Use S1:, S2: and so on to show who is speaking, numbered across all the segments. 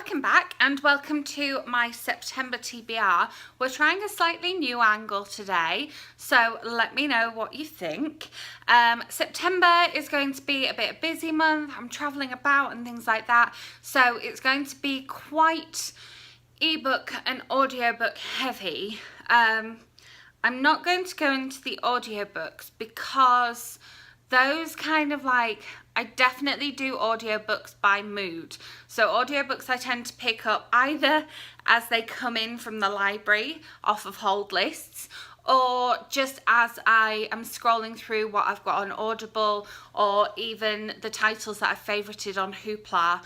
S1: Welcome back and welcome to my September TBR. We're trying a slightly new angle today, so let me know what you think. September is going to be a bit of a busy month. I'm travelling about and things like that, so it's going to be quite ebook and audiobook heavy. I'm not going to go into the audiobooks because those kind of like, I definitely do audiobooks by mood. So audiobooks I tend to pick up either as they come in from the library off of hold lists, or just as I am scrolling through what I've got on Audible, or even the titles that I've favorited on Hoopla.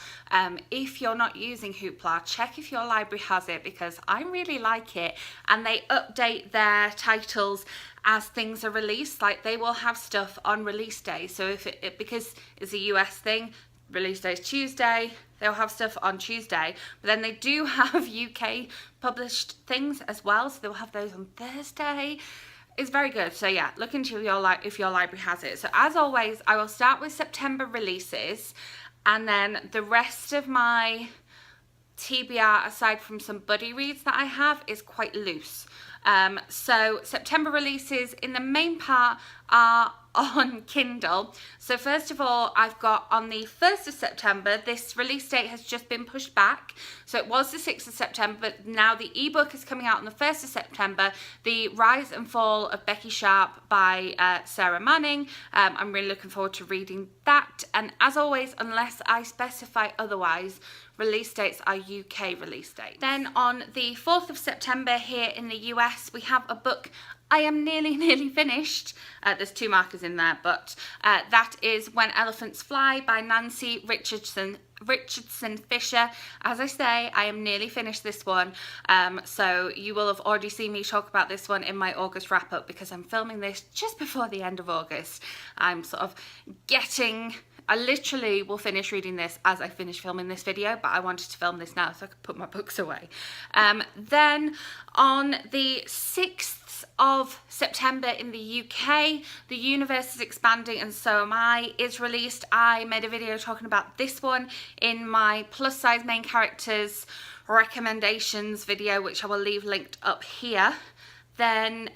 S1: If you're not using Hoopla, check if your library has it, because I really like it, and they update their titles as things are released. Like, they will have stuff on release day, so if it because it's a US thing, release day is Tuesday, they'll have stuff on Tuesday, but then they do have UK published things as well, so they'll have those on Thursday. It's very good. So yeah, look into if your library has it. So as always, I will start with September releases, and then the rest of my TBR, aside from some buddy reads that I have, is quite loose. So September releases in the main part are on Kindle. So first of all, I've got on the 1st of September, this release date has just been pushed back. So it was the 6th of September, but now the ebook is coming out on the 1st of September, The Rise and Fall of Becky Sharp by Sarra Manning. I'm really looking forward to reading that. And as always, unless I specify otherwise, release dates are UK release dates. Then on the 4th of September here in the US, we have a book I am nearly finished. There's two markers in there, but that is When Elephants Fly by Nancy Richardson Fisher. As I say, I am nearly finished this one, so you will have already seen me talk about this one in my August wrap up, because I'm filming this just before the end of August. I'm sort of I literally will finish reading this as I finish filming this video, but I wanted to film this now so I could put my books away. Then on the 6th of September in the UK, The Universe is Expanding and So Am I is released. I made a video talking about this one in my plus size main characters recommendations video, which I will leave linked up here. Then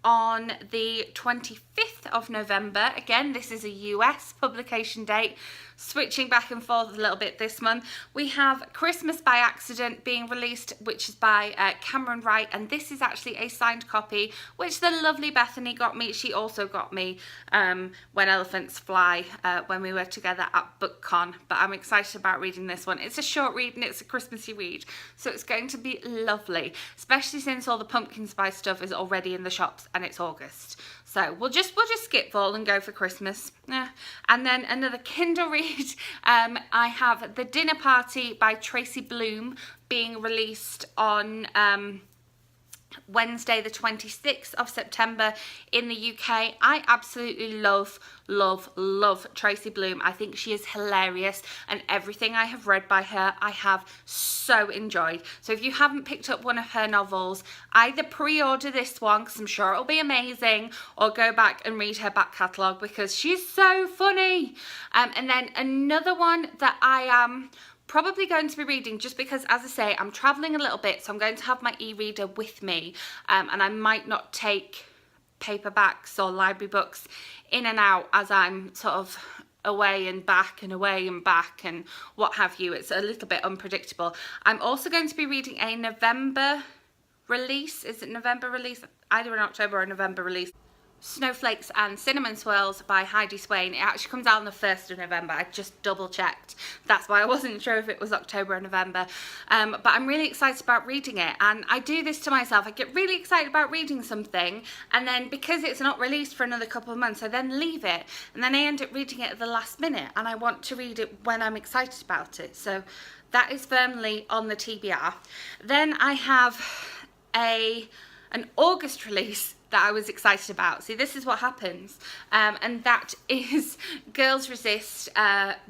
S1: on the 25th of November, again, this is a US publication date, switching back and forth a little bit this month, we have Christmas by Accident being released, which is by Cameron Wright, and this is actually a signed copy, which the lovely Bethany got me. She also got me When Elephants Fly when we were together at BookCon, but I'm excited about reading this one. It's a short read and it's a Christmassy read, so it's going to be lovely, especially since all the pumpkin spice stuff is already in the shops and it's August. So we'll just skip fall and go for Christmas. Yeah. And then another Kindle read, I have The Dinner Party by Tracy Bloom being released on Wednesday the 26th of September in the UK. I absolutely love Tracy Bloom. I think she is hilarious, and everything I have read by her I have so enjoyed. So if you haven't picked up one of her novels, either pre-order this one because I'm sure it'll be amazing, or go back and read her back catalogue because she's so funny. And then another one that I am probably going to be reading, just because, as I say, I'm traveling a little bit, so I'm going to have my e-reader with me, and I might not take paperbacks or library books in and out as I'm sort of away and back and what have you. It's a little bit unpredictable. I'm also going to be reading a November release. Is it November release? Either an October or a November release. Snowflakes and Cinnamon Swirls by Heidi Swain. It actually comes out on the 1st of November. I just double checked. That's why I wasn't sure if it was October or November. But I'm really excited about reading it. And I do this to myself. I get really excited about reading something, and then because it's not released for another couple of months, I then leave it. And then I end up reading it at the last minute, and I want to read it when I'm excited about it. So that is firmly on the TBR. Then I have an August release that I was excited about. See, this is what happens, and that is Girls Resist,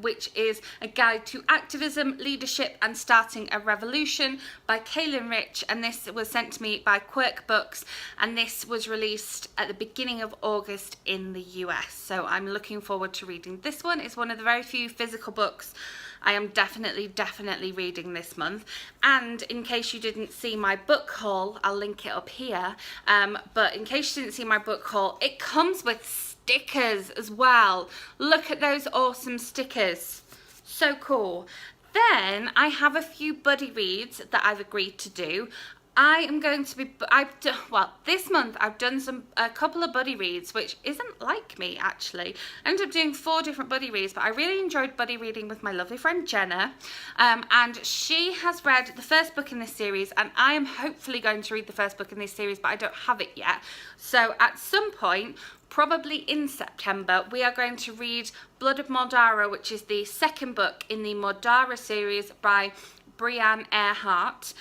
S1: which is a guide to activism, leadership and starting a revolution by Kaylin Rich, and this was sent to me by Quirk Books, and this was released at the beginning of August in the US, so I'm looking forward to reading this one. It's one of the very few physical books I am definitely reading this month. And in case you didn't see my book haul, I'll link it up here, but in case you didn't see my book haul, it comes with stickers as well. Look at those awesome stickers, so cool. Then I have a few buddy reads that I've agreed to do. I am going to be, this month I've done a couple of buddy reads, which isn't like me actually. I ended up doing 4 different buddy reads, but I really enjoyed buddy reading with my lovely friend Jenna. And she has read the first book in this series, and I am hopefully going to read the first book in this series, but I don't have it yet. So at some point, probably in September, we are going to read Blood of Moldara, which is the second book in the Moldara series by Brianne Eerhart.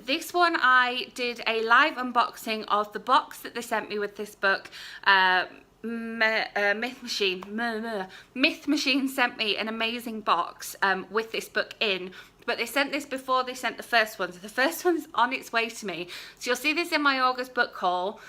S1: This one I did a live unboxing of the box that they sent me with this book. Myth Machine sent me an amazing box with this book in, but they sent this before they sent the first one, so the first one's on its way to me. So you'll see this in my August book haul,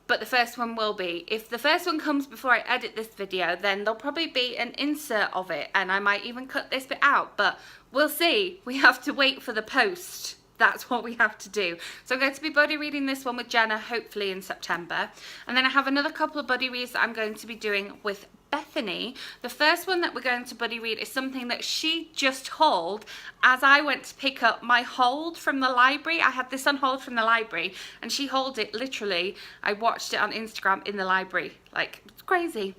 S1: but the first one will be. If the first one comes before I edit this video, then there'll probably be an insert of it, and I might even cut this bit out, but we'll see. We have to wait for the post. That's what we have to do. So I'm going to be buddy reading this one with Jenna, hopefully in September. And then I have another couple of buddy reads that I'm going to be doing with Bethany. The first one that we're going to buddy read is something that she just hauled as I went to pick up my hold from the library. I had this on hold from the library, and she hauled it literally. I watched it on Instagram in the library. Like, it's crazy.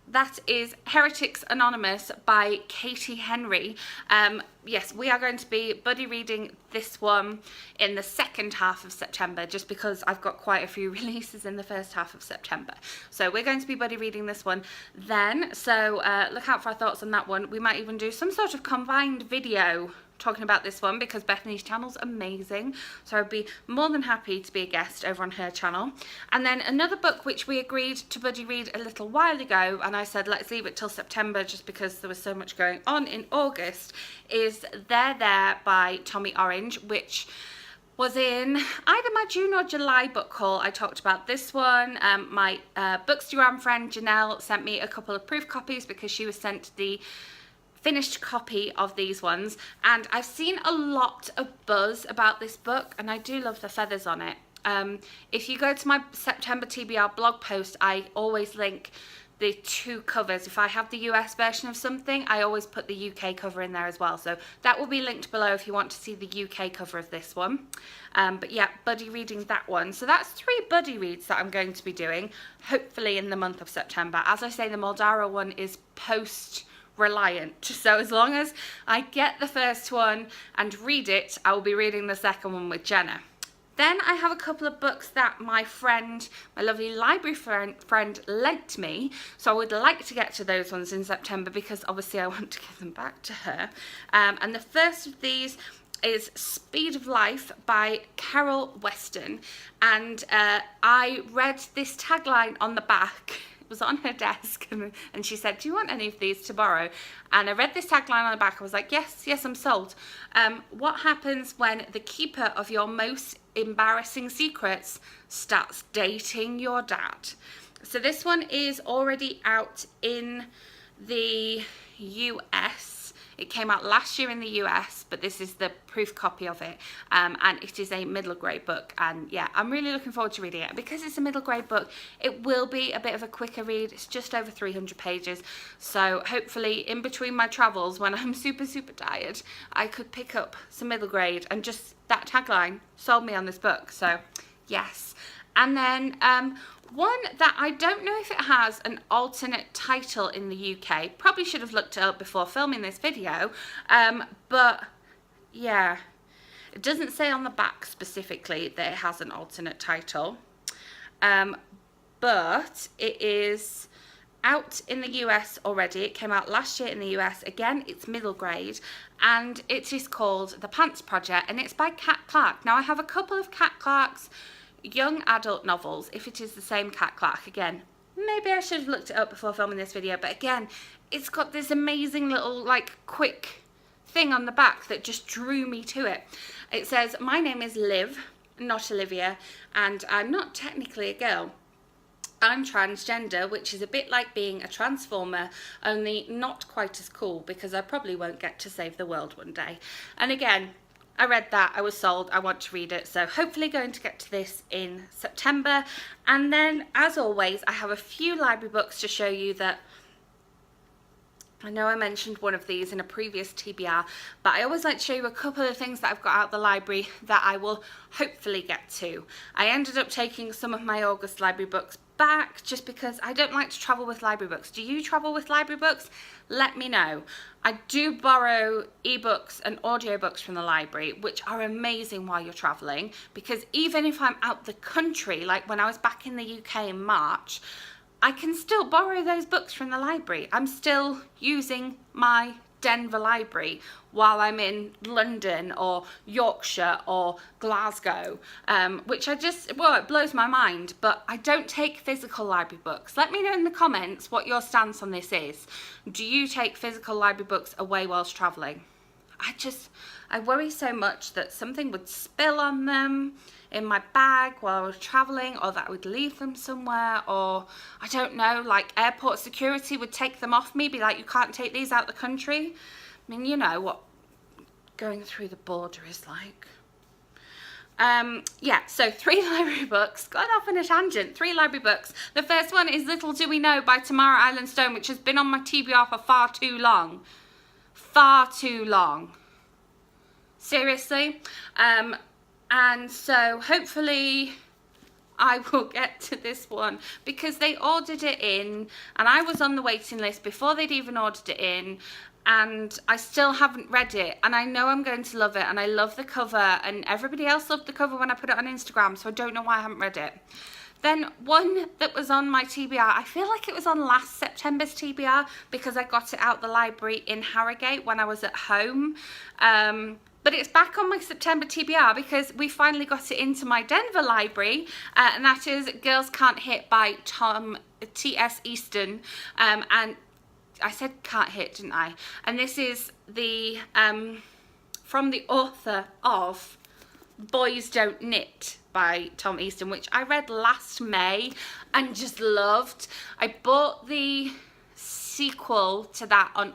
S1: That is Heretics Anonymous by Katie Henry. Yes, we are going to be buddy reading this one in the second half of September, just because I've got quite a few releases in the first half of September. So we're going to be buddy reading this one then. So look out for our thoughts on that one. We might even do some sort of combined video talking about this one, because Bethany's channel's amazing, so I'd be more than happy to be a guest over on her channel. And then another book which we agreed to buddy read a little while ago, and I said let's leave it till September just because there was so much going on in August, is There by Tommy Orange, which was in either my June or July book haul. I talked about this one. My Bookstagram friend Janelle sent me a couple of proof copies because she was sent the finished copy of these ones, and I've seen a lot of buzz about this book, and I do love the feathers on it. If you go to my September TBR blog post, I always link the 2 covers. If I have the US version of something, I always put the UK cover in there as well, so that will be linked below if you want to see the UK cover of this one. But yeah, buddy reading that one. So that's 3 buddy reads that I'm going to be doing, hopefully in the month of September. As I say, the Moldara one is post reliant, so as long as I get the first one and read it, I will be reading the second one with Jenna. Then I have a couple of books that my friend, my lovely library friend lent me, so I would like to get to those ones in September because obviously I want to give them back to her. And the first of these is Speed of Life by Carol Weston, and I read this tagline on the back. Was on her desk, and she said, do you want any of these to borrow? And I read this tagline on the back. I was like, yes, I'm sold. What happens when the keeper of your most embarrassing secrets starts dating your dad? So this one is already out in the US. It came out last year in the US, but this is the proof copy of it, and it is a middle grade book, and yeah, I'm really looking forward to reading it. Because it's a middle grade book, it will be a bit of a quicker read. It's just over 300 pages, so hopefully in between my travels when I'm super tired, I could pick up some middle grade, and just that tagline sold me on this book, so yes. And then one that I don't know if it has an alternate title in the UK. Probably should have looked it up before filming this video. But yeah, it doesn't say on the back specifically that it has an alternate title. But it is out in the US already. It came out last year in the US. Again, it's middle grade, and it is called The Pants Project, and it's by Kat Clarke. Now I have a couple of Kat Clarke's young adult novels, if it is the same Kat Clarke. Again, maybe I should have looked it up before filming this video, but again, it's got this amazing little like quick thing on the back that just drew me to it. It says, my name is Liv, not Olivia, and I'm not technically a girl. I'm transgender, which is a bit like being a transformer, only not quite as cool, because I probably won't get to save the world one day. And again, I read that, I was sold, I want to read it, so hopefully going to get to this in September. And then, as always, I have a few library books to show you that I know I mentioned one of these in a previous TBR, but I always like to show you a couple of things that I've got out of the library that I will hopefully get to. I ended up taking some of my August library books back just because I don't like to travel with library books. Do you travel with library books? Let me know. I do borrow ebooks and audiobooks from the library, which are amazing while you're traveling, because even if I'm out the country, like when I was back in the UK in March, I can still borrow those books from the library. I'm still using my Denver library while I'm in London or Yorkshire or Glasgow, which it blows my mind, but I don't take physical library books. Let me know in the comments what your stance on this is. Do you take physical library books away whilst traveling? I worry so much that something would spill on them in my bag while I was traveling, or that I would leave them somewhere, or I don't know, like airport security would take them off me, be like, you can't take these out the country. I mean, you know what going through the border is like. Yeah, so 3 library books. Got off on a tangent. 3 library books. The first one is Little Do We Know by Tamara Island Stone, which has been on my TBR for far too long. Far too long. Seriously. And so hopefully I will get to this one, because they ordered it in and I was on the waiting list before they'd even ordered it in, and I still haven't read it, and I know I'm going to love it, and I love the cover, and everybody else loved the cover when I put it on Instagram, so I don't know why I haven't read it. Then one that was on my TBR, I feel like it was on last September's TBR, because I got it out the library in Harrogate when I was at home. But it's back on my September TBR because we finally got it into my Denver library, and that is Girls Can't Hit by T.S. Easton. And I said can't hit, didn't I? And this is the from the author of Boys Don't Knit by Tom Easton, which I read last May and just loved. I bought the sequel to that on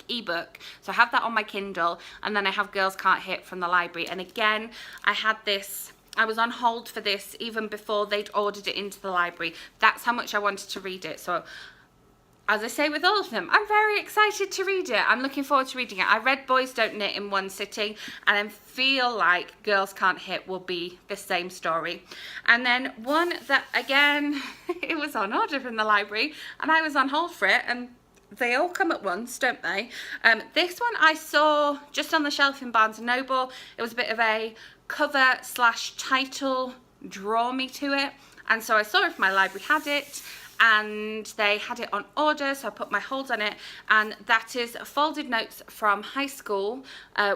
S1: ebook, so I have that on my Kindle, and then I have Girls Can't Hit from the library. And again, I was on hold for this even before they'd ordered it into the library. That's how much I wanted to read it. So as I say with all of them, I'm very excited to read it. I'm looking forward to reading it. I read Boys Don't Knit in one sitting, and I feel like Girls Can't Hit will be the same story. And then one that, again, it was on order from the library, and I was on hold for it, and they all come at once, don't they? This one I saw just on the shelf in Barnes & Noble. It was a bit of a cover/title draw me to it, and so I saw if my library had it, and they had it on order, so I put my hold on it, and that is Folded Notes from High School,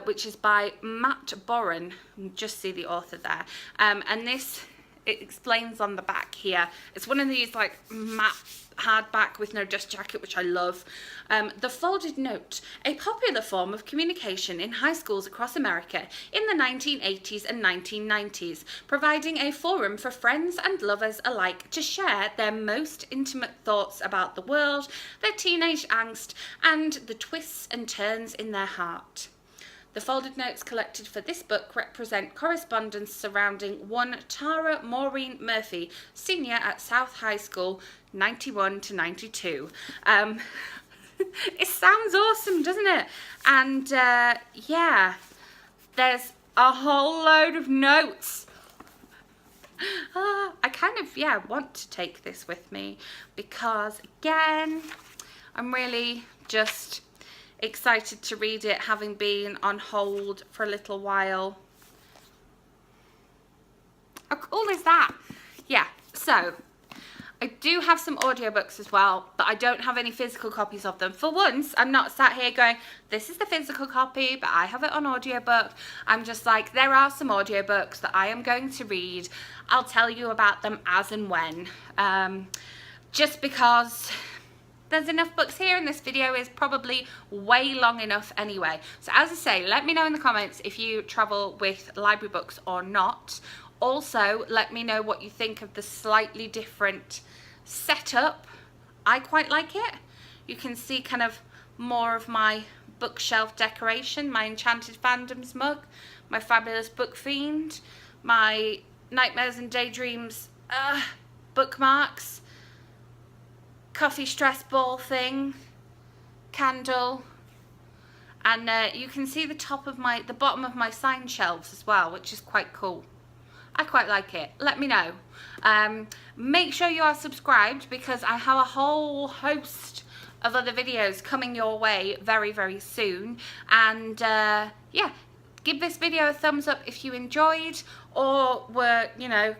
S1: which is by Matt Boren. You can just see the author there, and this, it explains on the back here. It's one of these like matte hardback with no dust jacket, which I love. The folded note, a popular form of communication in high schools across America in the 1980s and 1990s, providing a forum for friends and lovers alike to share their most intimate thoughts about the world, their teenage angst, and the twists and turns in their heart. The folded notes collected for this book represent correspondence surrounding one Tara Maureen Murphy, senior at South High School, 91 to 92. It sounds awesome, doesn't it? And yeah, there's a whole load of notes. I kind of, yeah, want to take this with me because, again, I'm really just excited to read it, having been on hold for a little while. How cool is that? Yeah, so I do have some audiobooks as well, but I don't have any physical copies of them. For once, I'm not sat here going, this is the physical copy, but I have it on audiobook. I'm just like, there are some audiobooks that I am going to read. I'll tell you about them as and when. Just because there's enough books here, and this video is probably way long enough anyway. So as I say, let me know in the comments if you travel with library books or not, Also, let me know what you think of the slightly different setup. I quite like it. You can see kind of more of my bookshelf decoration, my Enchanted Fandoms mug, my Fabulous Book Fiend, my Nightmares and Daydreams bookmarks, coffee stress ball thing, candle, and you can see the bottom of my sign shelves as well, which is quite cool. I quite like it. Let me know. Make sure you are subscribed because I have a whole host of other videos coming your way very, very soon. And yeah, give this video a thumbs up if you enjoyed or were, you know,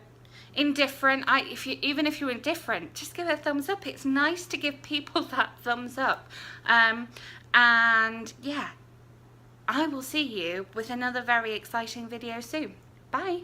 S1: indifferent. Even if you're indifferent, just give it a thumbs up. It's nice to give people that thumbs up. And yeah, I will see you with another very exciting video soon. Bye.